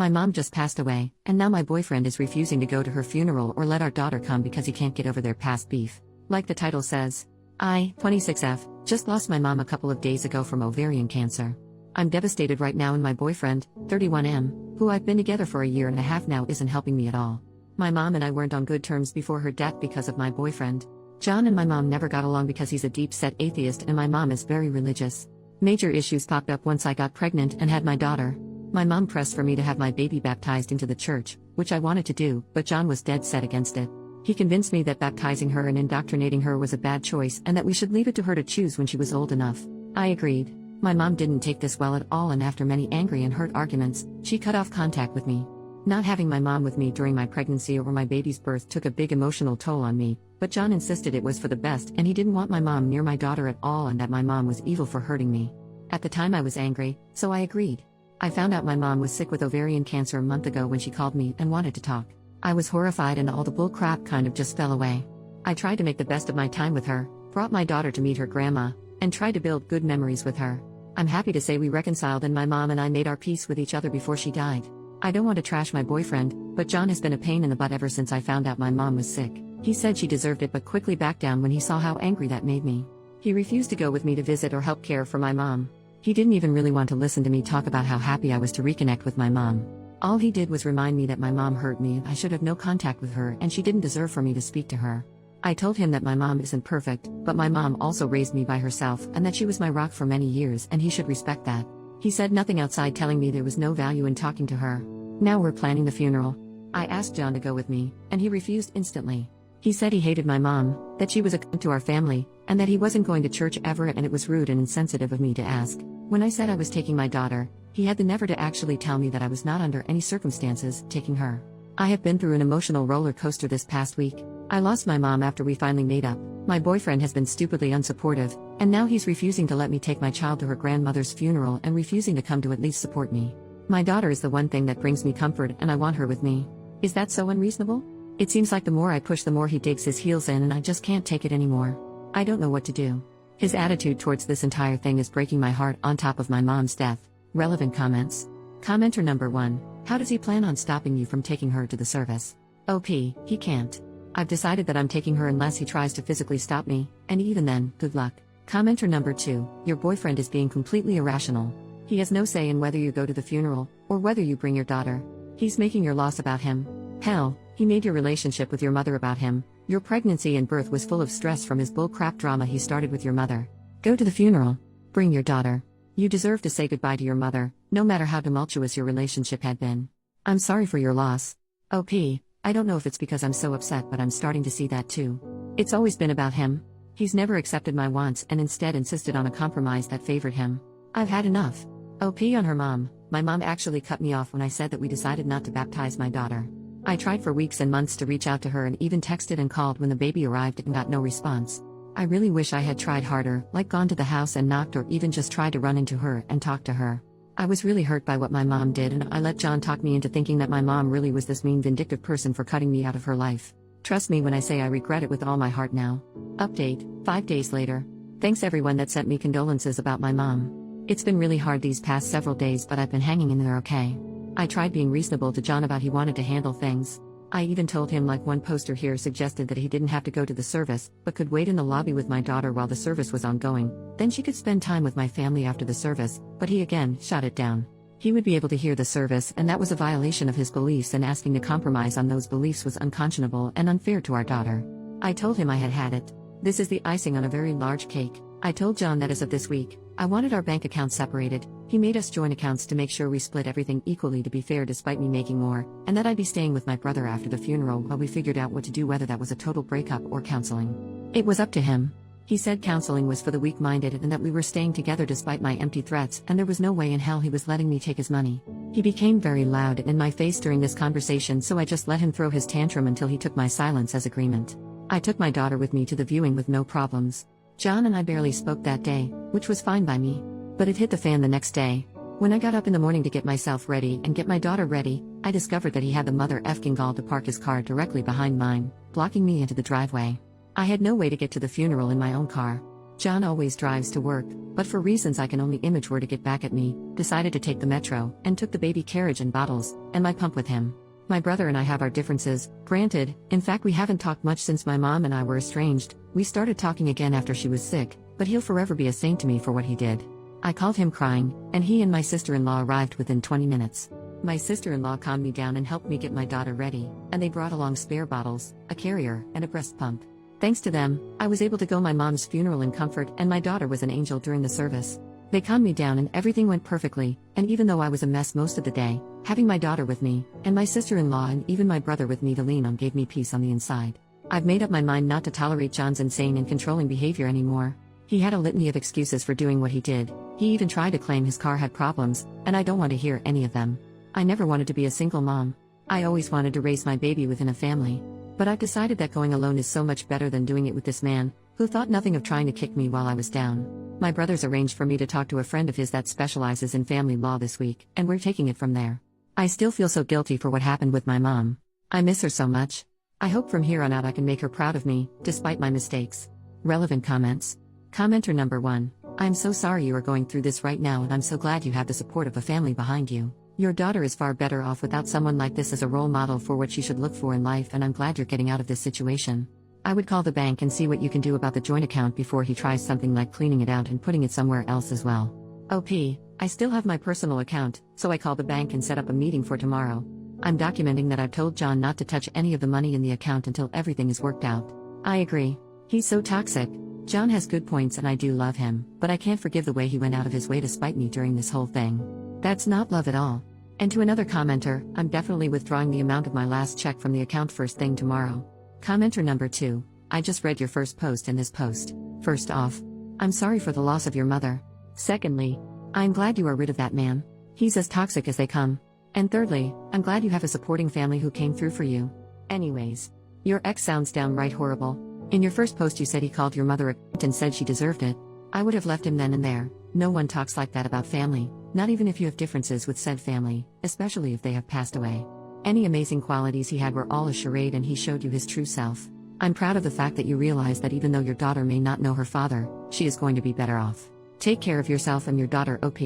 My mom just passed away, and now my boyfriend is refusing to go to her funeral or let our daughter come because he can't get over their past beef. Like the title says, I, 26F, just lost my mom a couple of days ago from ovarian cancer. I'm devastated right now, and my boyfriend, 31M, who I've been together for a year and a half now, isn't helping me at all. My mom and I weren't on good terms before her death because of my boyfriend. John and my mom never got along because he's a deep-set atheist and my mom is very religious. Major issues popped up once I got pregnant and had my daughter. My mom pressed for me to have my baby baptized into the church, which I wanted to do, but John was dead set against it. He convinced me that baptizing her and indoctrinating her was a bad choice and that we should leave it to her to choose when she was old enough. I agreed. My mom didn't take this well at all, and after many angry and hurt arguments, she cut off contact with me. Not having my mom with me during my pregnancy or my baby's birth took a big emotional toll on me, but John insisted it was for the best and he didn't want my mom near my daughter at all and that my mom was evil for hurting me. At the time I was angry, so I agreed. I found out my mom was sick with ovarian cancer a month ago when she called me and wanted to talk. I was horrified and all the bull crap kind of just fell away. I tried to make the best of my time with her, brought my daughter to meet her grandma, and tried to build good memories with her. I'm happy to say we reconciled and my mom and I made our peace with each other before she died. I don't want to trash my boyfriend, but John has been a pain in the butt ever since I found out my mom was sick. He said she deserved it but quickly backed down when he saw how angry that made me. He refused to go with me to visit or help care for my mom. He didn't even really want to listen to me talk about how happy I was to reconnect with my mom. All he did was remind me that my mom hurt me and I should have no contact with her and she didn't deserve for me to speak to her. I told him that my mom isn't perfect, but my mom also raised me by herself and that she was my rock for many years and he should respect that. He said nothing outside telling me there was no value in talking to her. Now we're planning the funeral. I asked John to go with me, and he refused instantly. He said he hated my mom, that she was a cunt to our family, and that he wasn't going to church ever and it was rude and insensitive of me to ask. When I said I was taking my daughter, he had the nerve to actually tell me that I was not under any circumstances taking her. I have been through an emotional roller coaster this past week. I lost my mom after we finally made up. My boyfriend has been stupidly unsupportive, and now he's refusing to let me take my child to her grandmother's funeral and refusing to come to at least support me. My daughter is the one thing that brings me comfort and I want her with me. Is that so unreasonable? It seems like the more I push the more he digs his heels in and I just can't take it anymore. I don't know what to do. His attitude towards this entire thing is breaking my heart on top of my mom's death. Relevant comments. Commenter number 1. How does he plan on stopping you from taking her to the service? OP, he can't. I've decided that I'm taking her unless he tries to physically stop me, and even then, good luck. Commenter number 2. Your boyfriend is being completely irrational. He has no say in whether you go to the funeral, or whether you bring your daughter. He's making your loss about him. Hell, he made your relationship with your mother about him. Your pregnancy and birth was full of stress from his bullcrap drama he started with your mother. Go to the funeral. Bring your daughter. You deserve to say goodbye to your mother, no matter how tumultuous your relationship had been. I'm sorry for your loss. OP, I don't know if it's because I'm so upset, but I'm starting to see that too. It's always been about him. He's never accepted my wants and instead insisted on a compromise that favored him. I've had enough. OP on her mom. My mom actually cut me off when I said that we decided not to baptize my daughter. I tried for weeks and months to reach out to her and even texted and called when the baby arrived and got no response. I really wish I had tried harder, like gone to the house and knocked or even just tried to run into her and talk to her. I was really hurt by what my mom did and I let John talk me into thinking that my mom really was this mean, vindictive person for cutting me out of her life. Trust me when I say I regret it with all my heart now. Update, 5 days later. Thanks everyone that sent me condolences about my mom. It's been really hard these past several days, but I've been hanging in there okay. I tried being reasonable to John about he wanted to handle things. I even told him, like one poster here suggested, that he didn't have to go to the service, but could wait in the lobby with my daughter while the service was ongoing, then she could spend time with my family after the service, but he again shot it down. He would be able to hear the service and that was a violation of his beliefs, and asking to compromise on those beliefs was unconscionable and unfair to our daughter. I told him I had had it. This is the icing on a very large cake. I told John that as of this week, I wanted our bank accounts separated. He made us join accounts to make sure we split everything equally to be fair despite me making more, and that I'd be staying with my brother after the funeral while we figured out what to do, whether that was a total breakup or counseling. It was up to him. He said counseling was for the weak-minded and that we were staying together despite my empty threats, and there was no way in hell he was letting me take his money. He became very loud and in my face during this conversation, so I just let him throw his tantrum until he took my silence as agreement. I took my daughter with me to the viewing with no problems. John and I barely spoke that day, which was fine by me. But it hit the fan the next day. When I got up in the morning to get myself ready and get my daughter ready, I discovered that he had the mother effing gall to park his car directly behind mine, blocking me into the driveway. I had no way to get to the funeral in my own car. John always drives to work, but for reasons I can only image were to get back at me, decided to take the metro, and took the baby carriage and bottles, and my pump with him. My brother and I have our differences, granted, in fact we haven't talked much since my mom and I were estranged. We started talking again after she was sick, but he'll forever be a saint to me for what he did. I called him crying, and he and my sister-in-law arrived within 20 minutes. My sister-in-law calmed me down and helped me get my daughter ready, and they brought along spare bottles, a carrier, and a breast pump. Thanks to them, I was able to go my mom's funeral in comfort, and my daughter was an angel during the service. They calmed me down and everything went perfectly, and even though I was a mess most of the day, having my daughter with me, and my sister-in-law and even my brother with me to lean on gave me peace on the inside. I've made up my mind not to tolerate John's insane and controlling behavior anymore. He had a litany of excuses for doing what he did. He even tried to claim his car had problems, and I don't want to hear any of them. I never wanted to be a single mom. I always wanted to raise my baby within a family. But I've decided that going alone is so much better than doing it with this man, who thought nothing of trying to kick me while I was down. My brother's arranged for me to talk to a friend of his that specializes in family law this week, and we're taking it from there. I still feel so guilty for what happened with my mom. I miss her so much. I hope from here on out I can make her proud of me, despite my mistakes. Relevant comments. Commenter number 1. I'm so sorry you are going through this right now, and I'm so glad you have the support of a family behind you. Your daughter is far better off without someone like this as a role model for what she should look for in life, and I'm glad you're getting out of this situation. I would call the bank and see what you can do about the joint account before he tries something like cleaning it out and putting it somewhere else as well. OP, I still have my personal account, so I called the bank and set up a meeting for tomorrow. I'm documenting that I've told John not to touch any of the money in the account until everything is worked out. I agree. He's so toxic. John has good points and I do love him, but I can't forgive the way he went out of his way to spite me during this whole thing. That's not love at all. And to another commenter, I'm definitely withdrawing the amount of my last check from the account first thing tomorrow. Commenter number 2, I just read your first post in this post. First off, I'm sorry for the loss of your mother. Secondly, I'm glad you are rid of that man. He's as toxic as they come. And thirdly, I'm glad you have a supporting family who came through for you. Anyways, your ex sounds downright horrible. In your first post you said he called your mother a cunt and said she deserved it. I would have left him then and there. No one talks like that about family, not even if you have differences with said family, especially if they have passed away. Any amazing qualities he had were all a charade and he showed you his true self. I'm proud of the fact that you realize that even though your daughter may not know her father, she is going to be better off. Take care of yourself and your daughter, OP.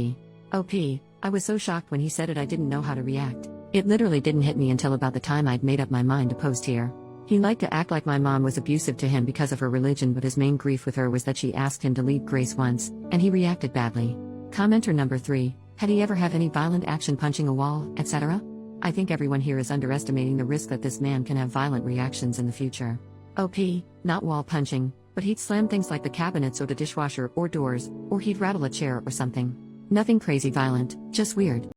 OP, I was so shocked when he said it I didn't know how to react. It literally didn't hit me until about the time I'd made up my mind to post here. He liked to act like my mom was abusive to him because of her religion, but his main grief with her was that she asked him to leave Grace once, and he reacted badly. Commenter number 3, had he ever had any violent action, punching a wall, etc.? I think everyone here is underestimating the risk that this man can have violent reactions in the future. OP, not wall punching, but he'd slam things like the cabinets or the dishwasher or doors, or he'd rattle a chair or something. Nothing crazy violent, just weird.